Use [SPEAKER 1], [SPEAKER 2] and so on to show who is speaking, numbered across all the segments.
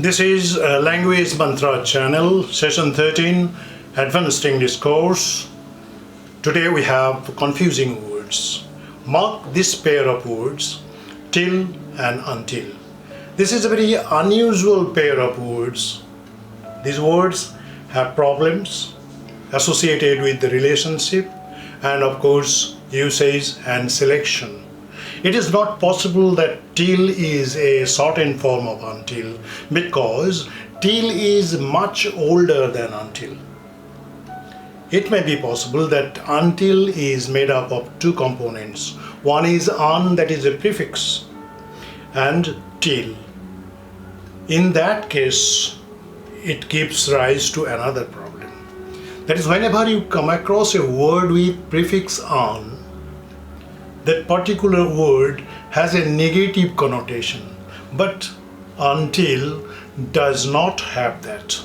[SPEAKER 1] This is Language Mantra channel, session 13, Advanced English course. Today we have confusing words. Mark this pair of words, till and until. This is a very unusual pair of words. These words have problems associated with the relationship and of course usage and selection. It is not possible that till is a shortened form of until because till is much older than until. It may be possible that until is made up of two components. One is un, that is a prefix, and till. In that case, it gives rise to another problem. That is, whenever you come across a word with prefix un, that particular word has a negative connotation, but until does not have that.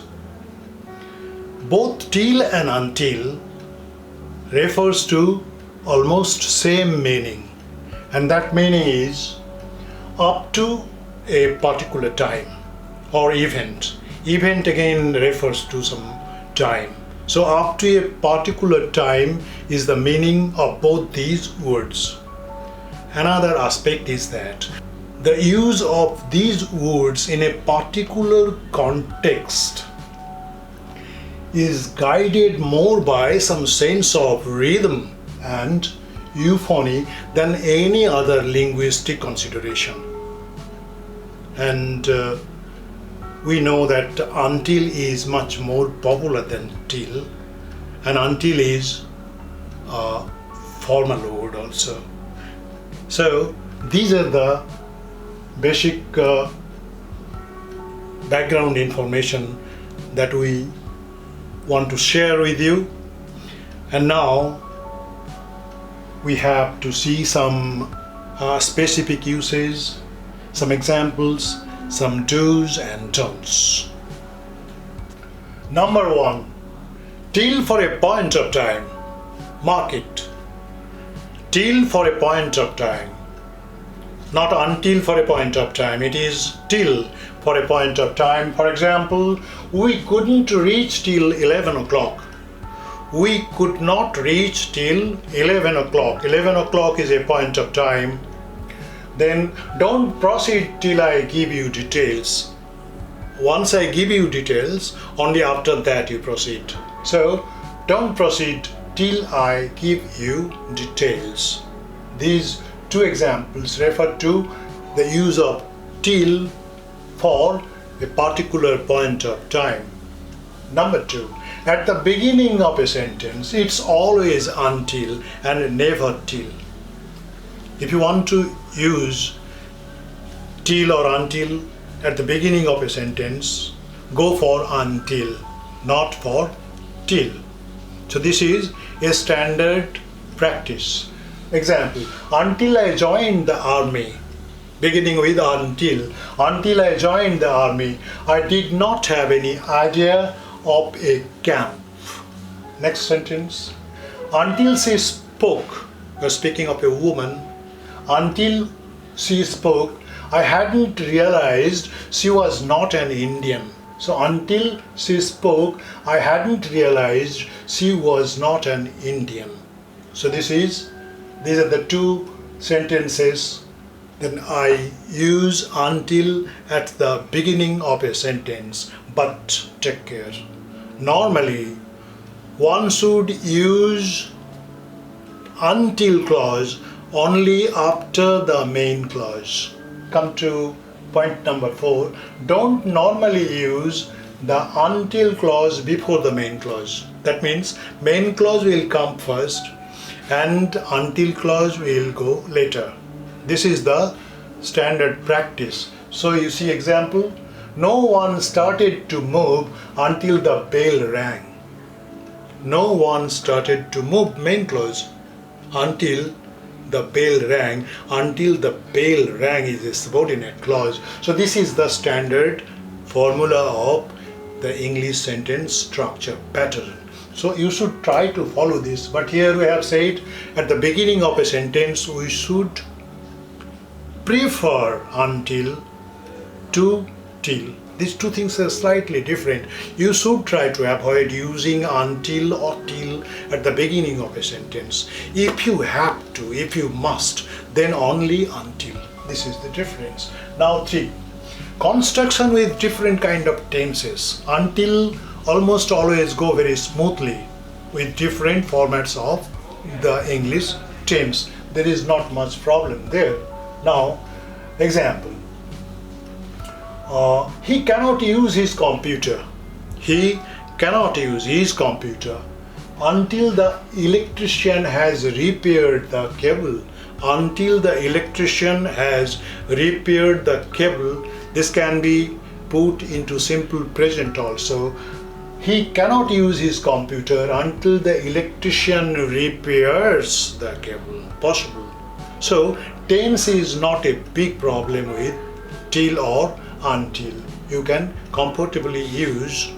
[SPEAKER 1] Both till and until refers to almost same meaning, and that meaning is up to a particular time or event. Event again refers to some time. So up to a particular time is the meaning of both these words. Another aspect is that the use of these words in a particular context is guided more by some sense of rhythm and euphony than any other linguistic consideration. And we know that until is much more popular than till, and until is a formal word also. So these are the basic background information that we want to share with you. And now we have to see some specific uses, some examples, some do's and don'ts. Number 1, till for a point of time. Mark it. Till for a point of time, not until for a point of time. It is till for a point of time. For example, we couldn't reach till 11 o'clock. We could not reach till 11 o'clock. 11 o'clock is a point of time. Then don't proceed till I give you details. Once I give you details, only after that you proceed. So don't proceed till I give you details. These two examples refer to the use of till for a particular point of time. Number 2, at the beginning of a sentence, it's always until and never till. If you want to use till or until at the beginning of a sentence, go for until, not for till. So this is a standard practice. Example, until I joined the army, beginning with until I joined the army, I did not have any idea of a camp. Next sentence, until she spoke, we're speaking of a woman, until she spoke, I hadn't realized she was not an Indian. So until she spoke, I hadn't realized she was not an Indian. So these are the two sentences that I use until at the beginning of a sentence. But take care. Normally, one should use until clause only after the main clause. Come to point number 4. Don't normally use the until clause before the main clause. That means main clause will come first and until clause will go later. This is the standard practice. So you see example, no one started to move until the bell rang. No one started to move, main clause, until the bell rang. Until the bell rang is a subordinate clause. So this is the standard formula of the English sentence structure pattern. So you should try to follow this. But here we have said at the beginning of a sentence we should prefer until to till. These two things are slightly different. You should try to avoid using until or till at the beginning of a sentence. If you have to, if you must, then only until. This is the difference. Now 3. Construction with different kind of tenses. Until almost always go very smoothly with different formats of the English tense. There is not much problem there. Now, example. He cannot use his computer. He cannot use his computer until the electrician has repaired the cable. Until the electrician has repaired the cable. This can be put into simple present also. He cannot use his computer until the electrician repairs the cable. Possible. So tense is not a big problem with till or until. You can comfortably use.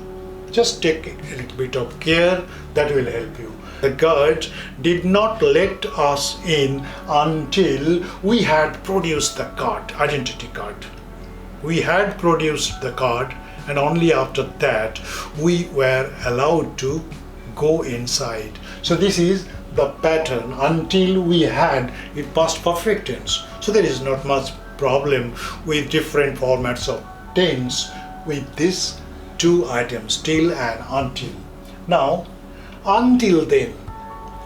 [SPEAKER 1] Just take a little bit of care, that will help you. The guard did not let us in until we had produced the card, identity card. We had produced the card, and only after that we were allowed to go inside. So this is the pattern. Until we had, it past perfect tense. So there is not much problem with different formats of tense with these two items, till and until. Now, until then,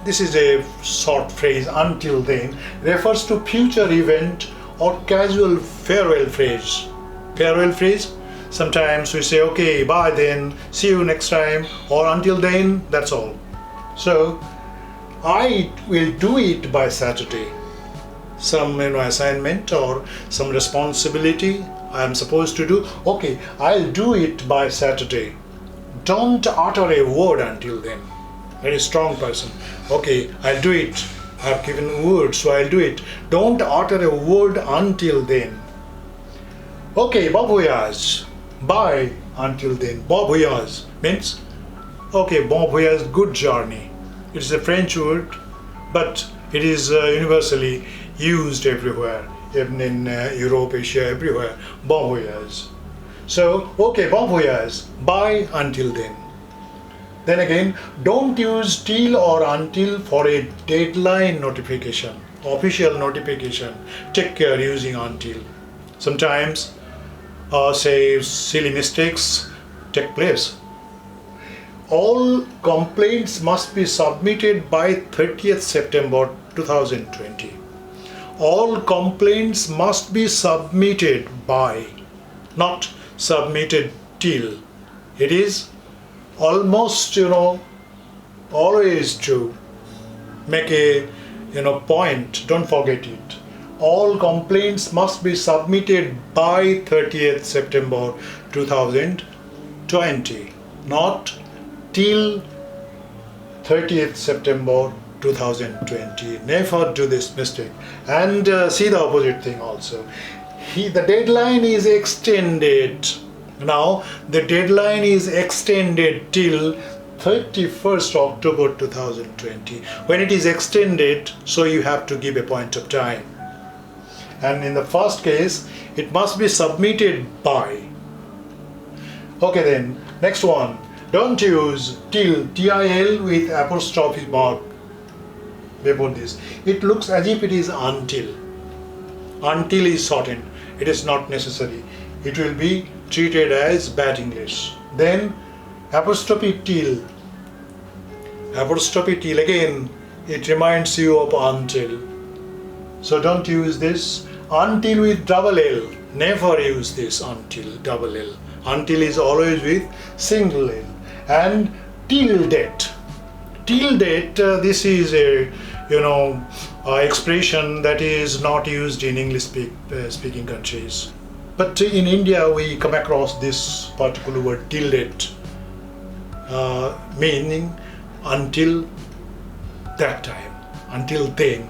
[SPEAKER 1] this is a short phrase. Until then refers to future event or casual farewell phrase. Farewell phrase, sometimes we say okay, bye then, see you next time, or until then, that's all. So I will do it by Saturday. Some assignment or some responsibility I am supposed to do. Okay, I'll do it by Saturday. Don't utter a word until then. Very strong person. Okay, I'll do it. I have given words, so I'll do it. Don't utter a word until then. Okay, bon voyage. Bye until then. Bon voyage means okay, bon voyage, good journey. It's a French word, but it is universally used everywhere, even in Europe, Asia, everywhere. Bon voyage. So, okay, bon voyage. Bye until then. Then again, don't use till or until for a deadline notification, official notification. Take care using until. Sometimes, say, silly mistakes take place. All complaints must be submitted by 30th September 2020. All complaints must be submitted by, not submitted till. It is almost, always to make a, point. Don't forget it. All complaints must be submitted by 30th September 2020, not till 30th September 2020. Never do this mistake. And see the opposite thing also. The deadline is extended. Now the deadline is extended till 31st October 2020. When it is extended, so you have to give a point of time. And in the first case, it must be submitted by. Okay then, next one. Don't use till, T-I-L with apostrophe mark before this. It looks as if it is until. Until is shortened. It is not necessary. It will be treated as bad English. Then apostrophe till. Apostrophe till again, it reminds you of until. So don't use this. Until with double L. Never use this until, double L. Until is always with single L. And till date. Till date, this is a expression that is not used in English speaking countries. But in India, we come across this particular word till date, meaning until that time, until then,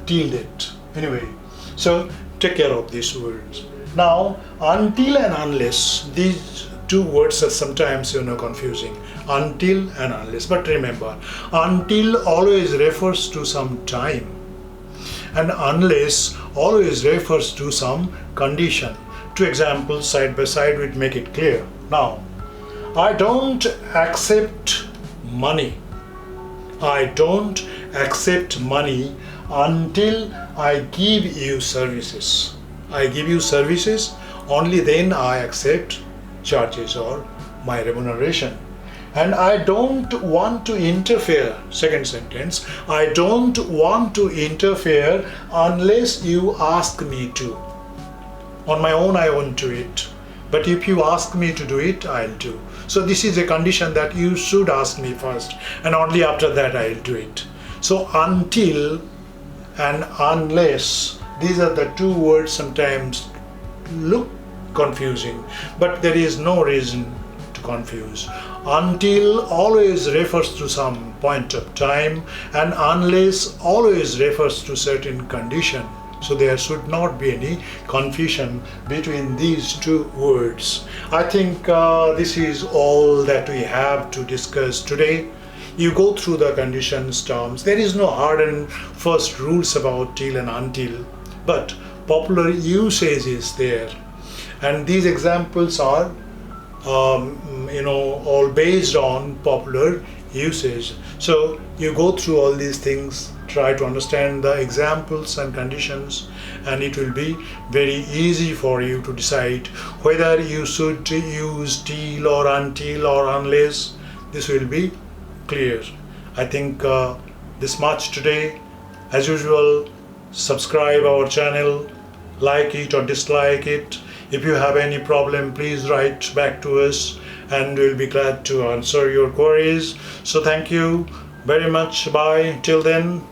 [SPEAKER 1] till date. Anyway, so take care of these words. Now, until and unless, these two words are sometimes confusing. Until and unless. But remember, until always refers to some time, and unless always refers to some condition. two examples side by side will make it clear. Now, I don't accept money. I don't accept money until I give you services. I give you services, only then I accept charges or my remuneration. And I don't want to interfere. Second sentence, I don't want to interfere unless you ask me to. On my own I won't do it, but if you ask me to do it, I'll do. So this is a condition that you should ask me first, and only after that I'll do it. So until and unless, these are the two words sometimes look confusing, but there is no reason to confuse. Until always refers to some point of time, and unless always refers to certain condition. So there should not be any confusion between these two words. I think this is all that we have to discuss today. You go through the conditions terms. There is no hard and fast rules about till and until, but popular usage is there. And these examples are all based on popular usage. So you go through all these things, try to understand the examples and conditions, and it will be very easy for you to decide whether you should use till or until or unless. This will be clear. I think this much today. As usual, subscribe our channel, like it or dislike it. If you have any problem, please write back to us and we'll be glad to answer your queries. So thank you very much. Bye. Till then.